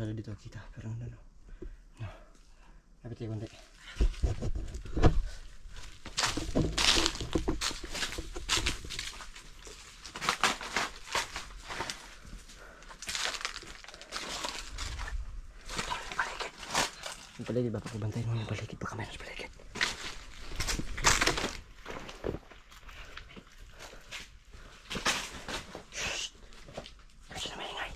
masyado dito kita, pero ano no. No. Lapit kayo konti. Yung paligid ba? Pagkabantayin mo yung paligid. Baka meron sa paligid. Shhh! Ano sila maingay?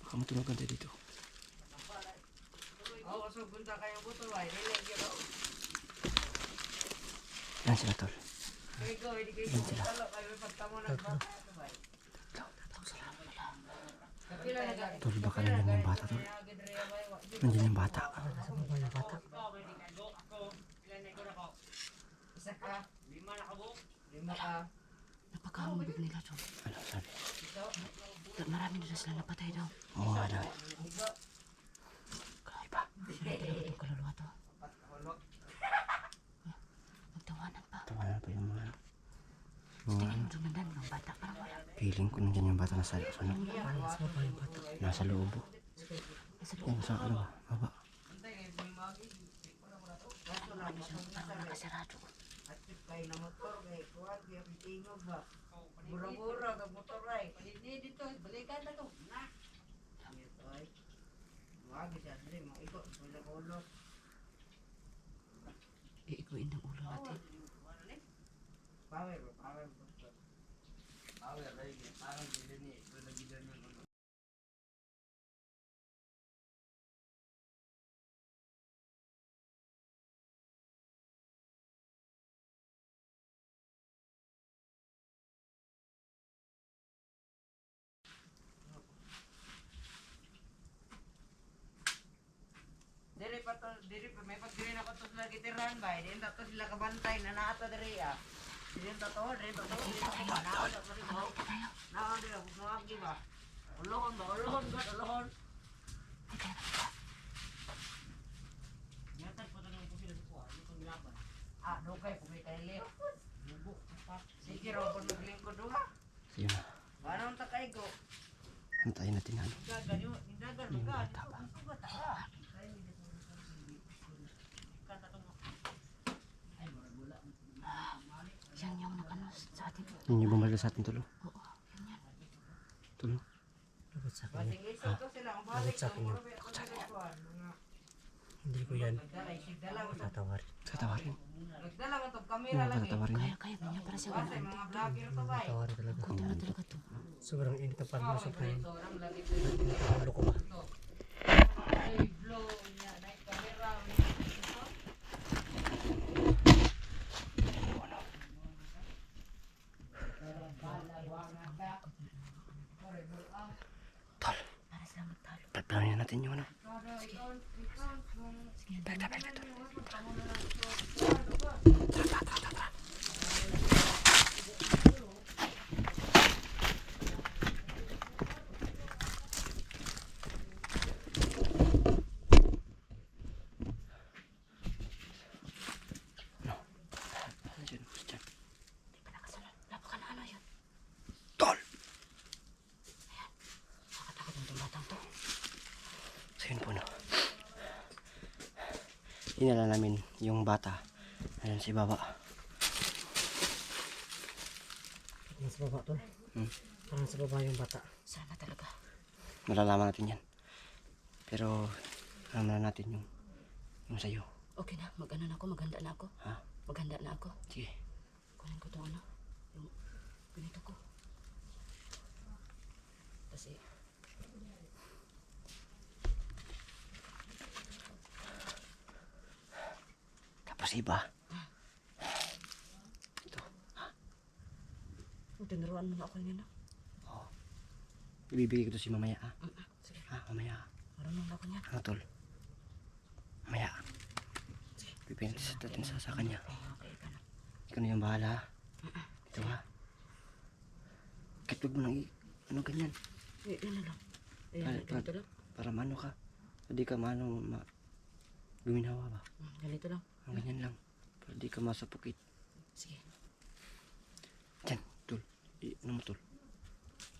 Baka matulogan tayo dito. Yan sila tol. Yan sila. Tol, baka nandyan yung bata tol. Nandyan yung bata. Napakahamog nila tol. Ano sabi? Marami nila sila napatay daw. Oo nga daw. Iba. Sila talaga itong kaluluwa to. Magtawanan pa. Tawanan pa yung mga... Tingin mo dumandan ng bata. Parang wala. Feeling ko nandyan yung bata nasa loob. Nasa loob. Yan, sa ano ba? Baba. Parang nakasarado. Mura-mura ka motor ay. Hindi dito, balikan na to. Na. Ito ay. Wagi siya dili mo iko wala ulo. Iikuin ng ulo natin. Power. Power lagi. Parang dili ni lagi din yung ulo. Diri pa may pagdiri na ko to sila gitiran ba, di to sila kabantay na naato diri ah. Diri to. Na diri ako mawagi ba. Ulohon. Nyata po tanong ko sila ko, ano kung laban. Ah, dugay ko may kaili. Lubok pa. Sige raw ko naglingkod duha. Sige na. Anong takay ko? Antayin natin ano. Dagan mo ka. Yan yung nakano sa atin. Yun yung bumalik sa atin tulo. Oo, yan. Tulo. Lagot sa akin. Lagot sa akin yun. Hindi ko yan tatawarin. Tatawarin. Kamera lagi. Tatawarin niya. Kaya niya para sa Kasi mga vlogger to ba? Tatawarin talaga. Kunta na talaga to. Sobrang init ng panahon sa ulo ko ba? Tol, Para sila magtalo. plaplanin natin yung ano. Sige, Bekta, tol. Tara. Ano? Diyan, diyan. di pa nakasunod. Labo ka na ano yun. Tol! Nakatakot ng tumatang to. So yun po no. Inala namin yung bata. Ayun si baba. Parang sa baba tol. Parang sa baba yung bata. Sana talaga. Malalaman natin yan. Pero alam na natin yung sa'yo. Okay na, mag-ano na ako, maghanda na ako. Ha? Maghanda na ako. Sige. Kunin ko itong ano, yung ganito ko. Kasi, Tapos iba. tinuruan mo na ako niya na. Ibibigay ko to si mamaya ha. Sige, Mamaya. marunong na ako niya. Ano tol? Mamaya. Pipinit natin sa kanya. Okay, ka na. Ikaw na yung bahala ha. Ito ha. Kahit wag mo nang ano ganyan. Yan na lang. Para- Ganito lang. Para maano ka. Hindi ka guminawa ba? Ganito lang. Ang ganyan lang. Para di ka masapukit. Sige. Diyan, tol. Ano mo tol?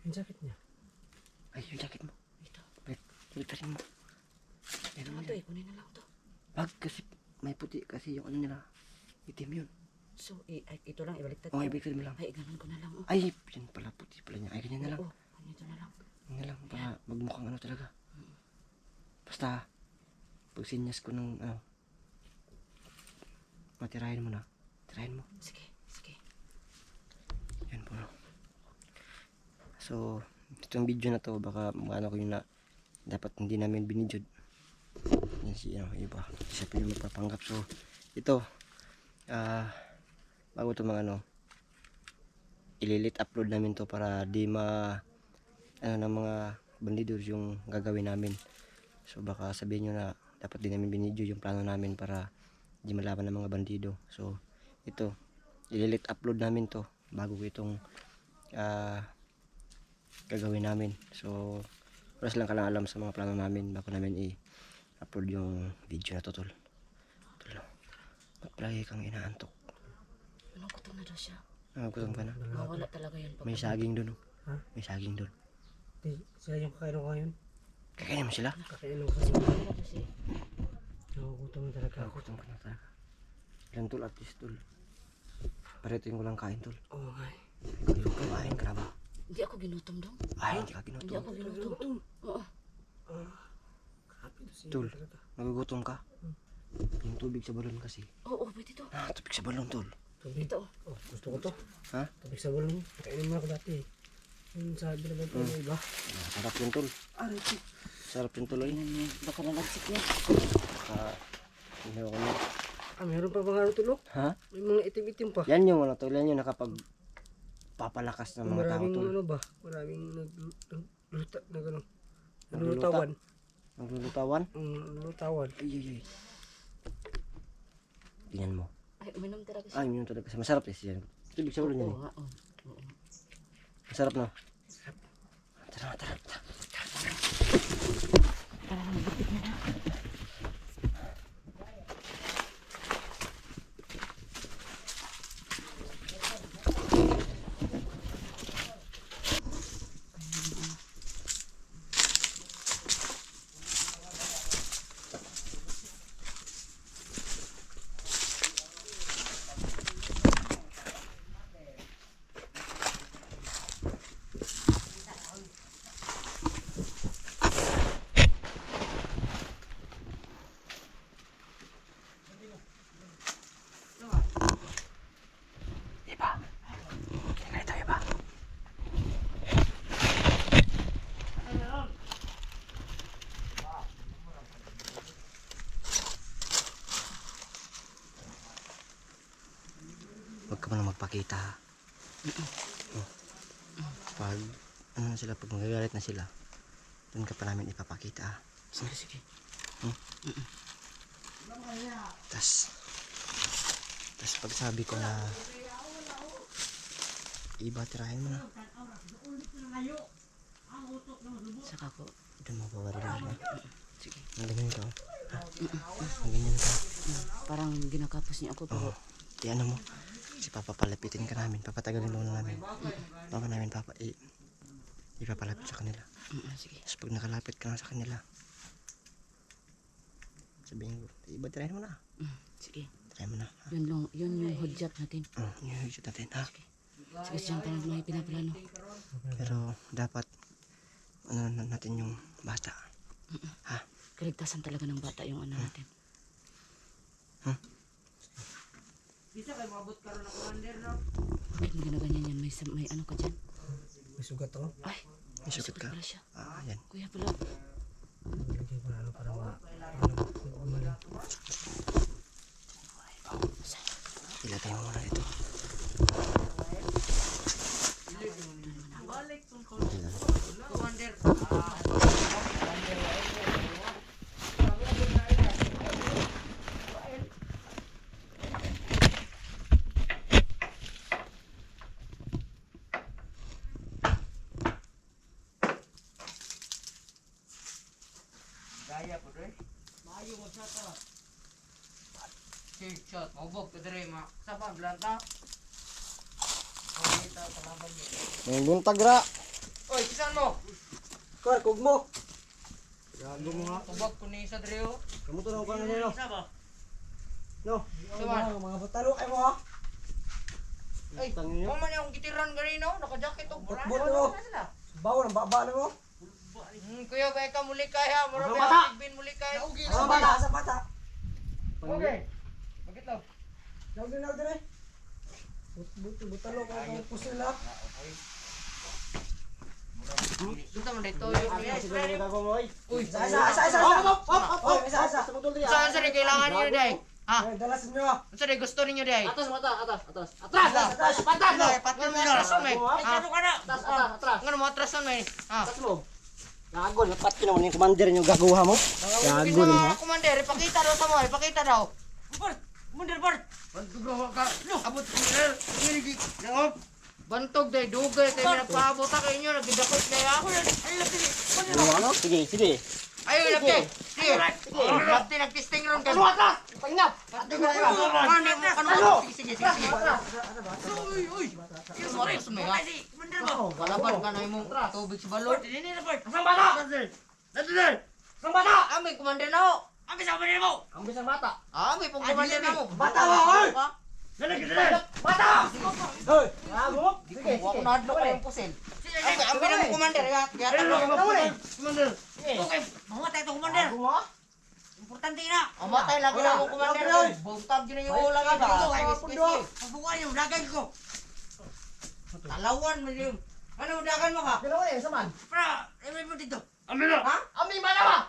Yung jacket niya. Ay, yung jacket mo. Ito. Tulitarin mo. Ano mo Ito eh, kunin na lang to. Wag kasi may puti kasi yung ano nila. Itim yun. So, ito lang, ibaliktad O, ko. ibigay mo lang. Ay, ganun ko na lang. Oh. Ay, yan pala puti pala niya. Ay, ganyan na lang. Oo, ganito na lang. Ganyan na lang para magmukhang ano talaga. Basta, pag sinyas ko ng ano, matirahin mo na. Tirahin mo. Sige, sige. Yan po. So, itong video na to, baka maano ko yun na dapat hindi namin binidyod. Yan si iba. Isa pa yung magpapanggap. So, ito, bago ito mga ano, ililit upload namin to para di ano ng mga bandidors yung gagawin namin. So, baka sabihin nyo na dapat din namin binidyo yung plano namin para di malaman ng mga bandido. So, ito, ililit upload namin to bago ko itong gagawin namin. So, oras lang ka lang alam sa mga plano namin bago namin i-upload yung video na to tol. Ba't palagi kang inaantok? Anong gutom na daw siya? Gutom ka na? Mawala talaga yun. May saging dun. Ha? May saging dun. Di, sila yung kakain ko ngayon. Kakainin mo sila? Kakain ko kasi. Mawala daw siya. Nakukutom na talaga ako. Gutom ka na talaga. Ilan tol at least tol. Paretuin ko lang kain tol. Oo nga. Ikaw kumain ka na ba? Hindi ako ginutom daw. Ay, hindi ka Hindi ginutom. ako ginutom. Oo. Grabe to siya Tol. talaga. Nagugutom ka? Yung tubig sa balon kasi. Oo, pwede to. Tubig sa balon tol. Tubig. Ito. Oh, gusto ko to. Ha? Tubig sa balon. Kainin mo ako dati. Yung sabi naman ko ng iba. Sarap yun tol. Aray ko. Sarap yun tol. Baka nalagsik yan. Hindi ko na. Meron pa mga tulog? Ha? May mga itim-itim pa. Yan yung ano tol. Yan yung nakapag papalakas ng mga tao Maraming tol. ano ba? Maraming naglulutawan. Naglulutawan? Naglulutawan. Ay. Tingnan mo. Ay, uminom talaga siya. Ay, yun talaga. Masarap eh siya. Tubig sa balon yan Oo eh. nga, oo. Oo. Masarap no? Tara. Para magbukit na na. ipapakita. Oh. Pag ano na sila, pag magagalit na sila, doon ka pa namin ipapakita. Sige, sige. Tas pag sabi ko na iba, tirahin mo na. Saka ko. Doon mo pawarila mo. Sige. Ang ganyan ka. Ha? Ang ganyan ka. Parang ginakapos niya ako pero Oo. Ano mo. Kasi papapalapitin ka namin. Papatagalin mo na namin. Baka namin ipapalapit sa kanila. sige. Tapos pag nakalapit ka na sa kanila, sabihin ko, iba, tirahin mo na. Sige. Tirahin mo na. Ha? Yun yung hudyat natin. Yung higit natin, ha? Sige, siyang parang may pinaplano. Pero dapat, ano natin yung bata. Ha? Kaligtasan talaga ng bata yung ano natin. Bisa kayo mabot karon ng commander, no? Bakit mo ginaganyan yan? May ano ka dyan? May sugat ako. Ay, May sugat ka? pala siya. Yan. Kuya pala. Lagyan ko na ano para umaling. Ilatay mo muna ito. Balik tong commander. Gaya po rin. Maayo mo sa ta. Check shot. Mabog ka rin, ma. Sapa, blanta. Okay, ito, kalaban niyo. May buntag ra. Oy, kisan mo? Kar, kugmo. Gago mo nga. Tubag ko ni isa Drio. Kamu to na ko na nilo. Isa ba? No. Saman. Mga butalo kayo mo ha. Ay, Tangin niyo. mo man yung gitiran ganino, naka-jacket og bra. Bot mo. Bawo ng baba na mo. Kuya, kaya ka muli kaya, mura Asa ba bata? tigbin muli kaya. Sa bata, sa bata. Okay. Bakit lang? Dawg din dire. Butalo ko ang pusila. Sunta man dito yung Uy, Isa. Hop. Isa. saan sa kailangan niyo day? Ha? Dalas niyo. Unsa day gusto ninyo day? Atas. Atas. Patron mo na rason may. Ay, ka na. Atras. Ngano mo atrason may? Ha? Gago, napat ka naman yung commander niyo gaguha mo. Gago rin ha. Commander, ipakita daw sa mo, ipakita daw. Bart. Bantog daw ka. Abot commander. Ngirigi. Ngop. Bantog day dugay kay nagpaabot ta kay inyo nagidakot kay ako. Ay, Ano? Sige. ayo laki. Sige. Lati nagtisting ron kay. Pangina. Sige. Uy. Yung sorry sumay ha. Wala ba ka na imong tubig sa balon? Dili na part. Sang bata. Ami commander na ho. Ami sa commander mo. Ang bisang bata. Ami pong commander na mo. Bata mo, hoy! Bata! Hoy! Gago mo. Sige. Wa ko nadlo ko yung pusil. Ami na mo commander ya. Yata mo. Commander. Okay. Mamatay to commander. Gago mo. Importante na. Mamatay lagi na mo commander. Bungtab gina yung ulang ba. Ay spesial. Pabukan yung dagan ko. Talawan mo yung. Ano dagan mo ka? Dalawa eh, saman. Pra, eme mo dito. Ami na. Ha? Ami mana ba?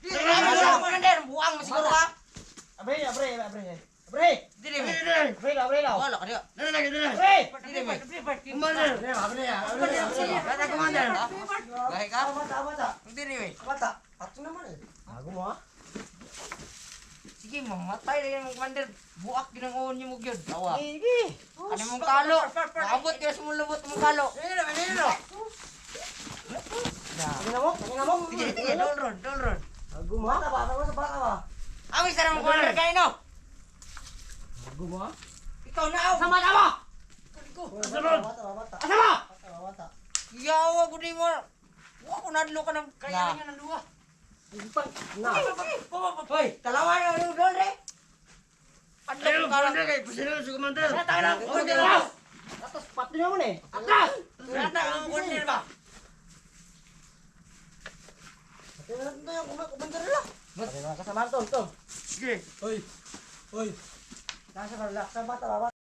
Dili na commander, buang mo siguro ha. Abre. Dili mo. Abre daw. Wala ka diya. Abre! Dili mo. Commander. Abre. Bata commander. Gahe ka? Bata. Dili mo. Bata. Ato naman eh. Gago mo ha. Sige, mamatay na yung commander. Buak ginangoon niyo mo gyud. Tawa. Sige. Ano mong kalo? Maabot ka sa mong lubot mong kalo. Tingnan mo. Sige, dolron. Gago mo ha. Bata ba? Ami sa mong commander kayo no? Gago mo ha. Ikaw na aw. Sama mo. Bata. Bata. Yawa ko di mo. Wa ko nadlo ka ng kaya niya ng duwa. Na. Hoy, talawan na yung dol re. Adlo ka lang. Pasino sa commander. Tara na. Commander. Atas pati naman eh. Atras. Tara ang commander ba? Tingnan natin yung commander nila. Pati mga kasama to. Sige. Hoy. Nasa bata.